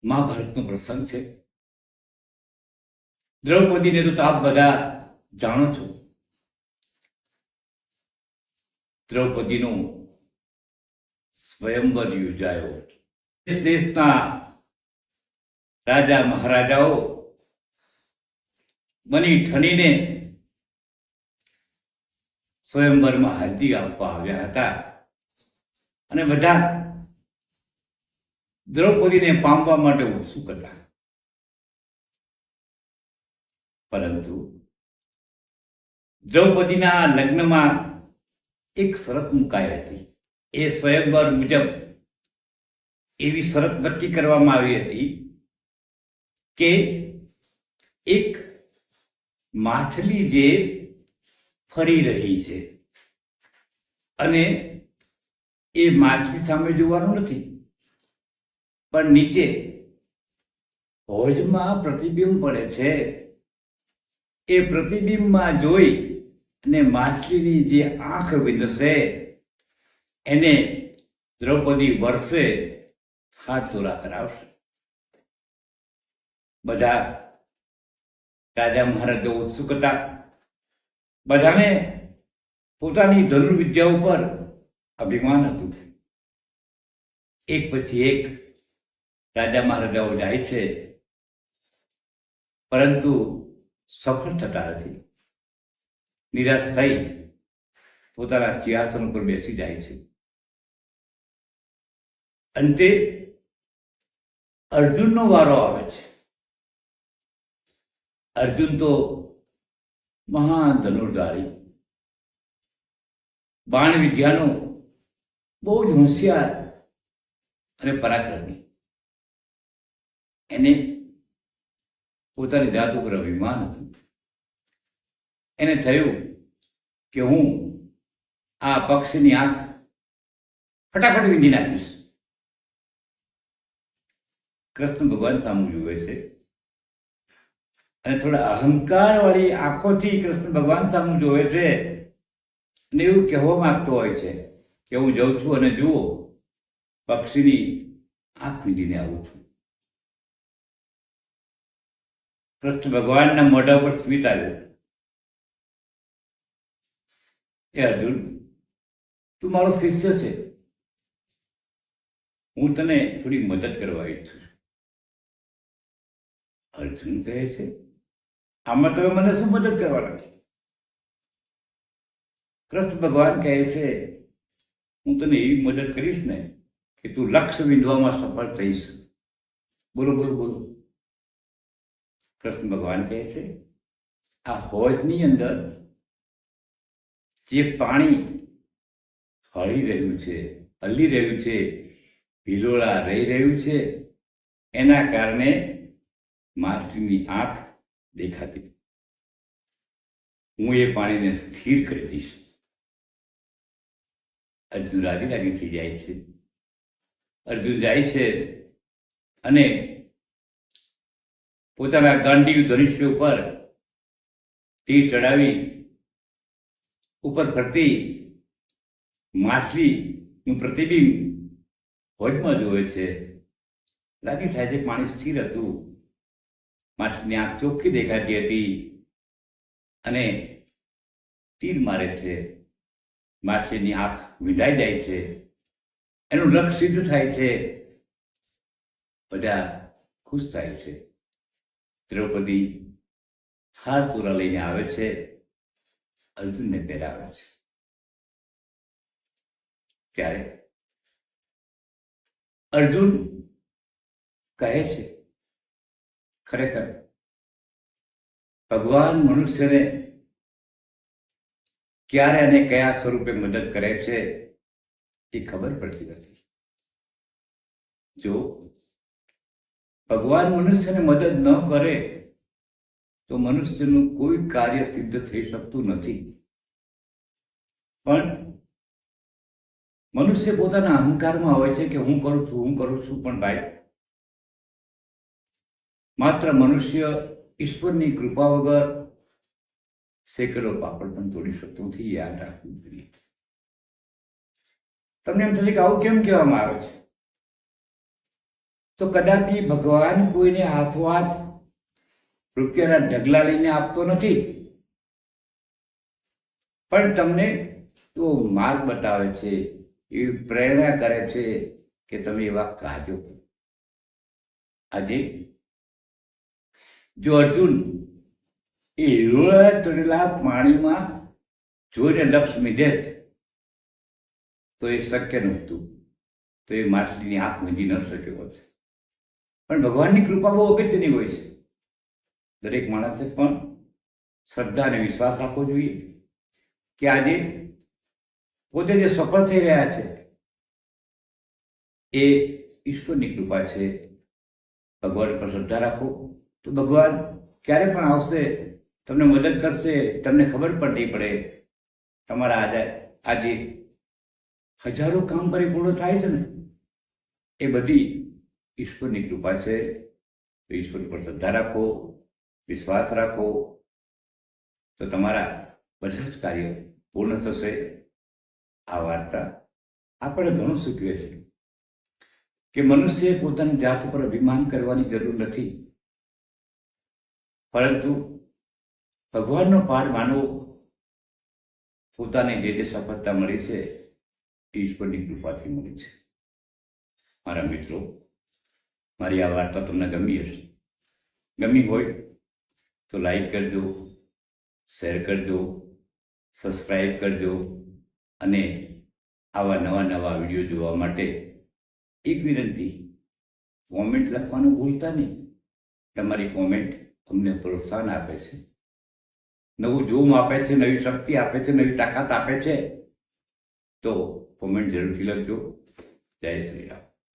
મહાભારતનો પ્રસંગ છે. દ્રૌપદીને તો આપ બધા જાણો છો. દ્રૌપદીનો સ્વયંવર યોજાયો. દેશના રાજા મહારાજાઓ બની ઠનીને સ્વયંવરમાં હાજરી આપવા આવ્યા હતા અને બધા દ્રૌપદીને પામવા માટે ઉત્સુક હતા. પરંતુ દ્રૌપદીના લગ્નમાં એક શરત મુકાઈ હતી. એ સ્વયંવર મુજબ એવી શરત નક્કી કરવામાં આવી હતી કે એક માછલી જે ફરી રહી છે અને એ માછલી સામે જોવાનું નથી, પણ નીચે હોજમાં પ્રતિબિંબ પડે છે. એ પ્રતિબિંબમાં જોઈ અને માછલીની જે આંખ વિંધશે એને દ્રૌપદી વર્ષે હાથ ધોરા કરાવશે. બધા રાજા મહારાજો ઉત્સુક હતા. બધાને પોતાની ધનુર્વિદ્યા ઉપર અભિમાન હતું. એક પછી એક રાજા મહારાજાઓ જાય છે, પરંતુ સફળ થતા નથી. નિરાશ થઈ પોતાના સિંહાસન ઉપર બેસી જાય છે. અંતે અર્જુનનો વારો આવે છે. અર્જુન તો મહાન ધનુર્ધારી, બાણ વિદ્યાનો બહુ જ હોશિયાર અને પરાક્રમી. એને પોતાની જાત ઉપર અભિમાન હતું. એને થયું કે હું આ પક્ષીની આંખ ફટાફટ વીંધી નાખીશ. કૃષ્ણ ભગવાન સામું જુએ છે અને થોડા અહંકાર વાળી આંખોથી કૃષ્ણ ભગવાન સામું જોવે છે અને એવું કહેવા માંગતો હોય છે કે હું જઉં છું અને જુઓ પક્ષીની આંખ વીંધીને આવું છું. કૃષ્ણ ભગવાનના મોઢા ઉપર સ્મિત આવ્યું. એ અર્જુન, તું મારો શિષ્ય છે, હું તને થોડી મદદ કરવા ઈચ્છું છું. અર્જુન કહે છે, આમાં તમે મને શું મદદ કરવાના? કૃષ્ણ ભગવાન કહે છે, હું તને એવી મદદ કરીશ ને કે તું લક્ષ્ય વિંધવામાં સફળ થઈશ. બોલો બોલો બોલો. કૃષ્ણ ભગવાન કહે છે, આ હોજની અંદર જે પાણી હળી રહ્યું છે, હલી રહ્યું છે, ભિલોળા રહી રહ્યું છે, એના કારણે માછલીની આંખ દેખાતી. હું એ પાણીને સ્થિર કરી દઈશ. અર્જુન રાગી રાગી થઈ જાય છે. અર્જુન જાય છે અને પોતાના ગાંડીવ ધનુષ્ય ઉપર તીર ચડાવી ઉપર ફરતી માછલીનું પ્રતિબિંબ હોજમાં જોવે છે. લાગી થાય છે પાણી સ્થિર હતું, માછલીની આંખ ચોખ્ખી દેખાતી હતી અને તીર મારે છે. માછલીની આંખ વિંધાઈ જાય છે, એનું લક્ષ્ય સિદ્ધ થાય છે. બધા ખુશ થાય છે. દ્રૌપદી હાર તોરા લઈને આવે છે, અર્જુનને પહેરાવે છે. ત્યારે અર્જુન કહે છે, ખરેખર ભગવાન મનુષ્યને ક્યારે અને કયા સ્વરૂપે મદદ કરે છે એ ખબર પડતી નથી. જો ભગવાન મનુષ્યને મદદ ન કરે તો મનુષ્યનું કોઈ કાર્ય સિદ્ધ થઈ શકતું નથી. પણ મનુષ્ય પોતાના અહંકારમાં હોય છે કે હું કરું છું, પણ ભાઈ માત્ર મનુષ્ય ઈશ્વરની કૃપા વગર શેકેલો પાપડ પણ તોડી શકતો નથી. યાદ રાખવું જોઈએ. તમને એમ થશે કે આવું કેમ કહેવામાં આવે છે? તો કદાપી ભગવાન કોઈને હાથોહાથ રૂપિયાના ઢગલા લઈને આપતો નથી, પણ તમને એવો માર્ગ બતાવે છે, એવી પ્રેરણા કરે છે કે તમે એવા કાજો કરો. આજે જો અર્જુન એ હિરોળા તરેલા પાણીમાં જોઈને લક્ષ્ય મીધેત તો એ શક્ય નહોતું, તો એ માછલીની આંખ મીંધી ન શક્યો હોત. પણ ભગવાનની કૃપા બહુ અગત્યની હોય છે. દરેક માણસે પણ શ્રદ્ધા અને વિશ્વાસ રાખવો જોઈએ કે આજે પોતે જે સફળ થઈ રહ્યા છે એ ઈશ્વરની કૃપા છે. ભગવાન પર શ્રદ્ધા રાખો તો ભગવાન ક્યારે પણ આવશે, તમને મદદ કરશે, તમને ખબર પણ નહીં પડે. તમારા આજે હજારો કામ પરિપૂર્ણ થાય છે ને, એ બધી ઈશ્વરની કૃપા છે. તો ઈશ્વર પર શ્રદ્ધા રાખો, વિશ્વાસ રાખો, તો તમારા બધા જ કાર્યો પૂર્ણ થશે. આ વાર્તા આપણે ઘણું શીખવે છે કે મનુષ્યએ પોતાની જાત પર અભિમાન કરવાની જરૂર નથી, પરંતુ ભગવાનનો પાઠ માનવો. પોતાને જે સફળતા મળી છે ઈશ્વરની કૃપાથી મળી છે. મારા મિત્રો, મારી આ વાર્તા તમને ગમી હશે. ગમી હોય તો લાઈક કરજો, શેર કરજો, સબસ્ક્રાઈબ કરજો, અને આવા નવા નવા વિડીયો જોવા માટે એક વિનંતી, કોમેન્ટ લખવાનું ભૂલતા નહીં. તમારી કોમેન્ટ અમને પ્રોત્સાહન આપે છે, નવું જોમ આપે છે, નવી શક્તિ આપે છે, નવી તાકાત આપે છે. તો કોમેન્ટ જરૂરથી લખજો. જય શ્રી રામ.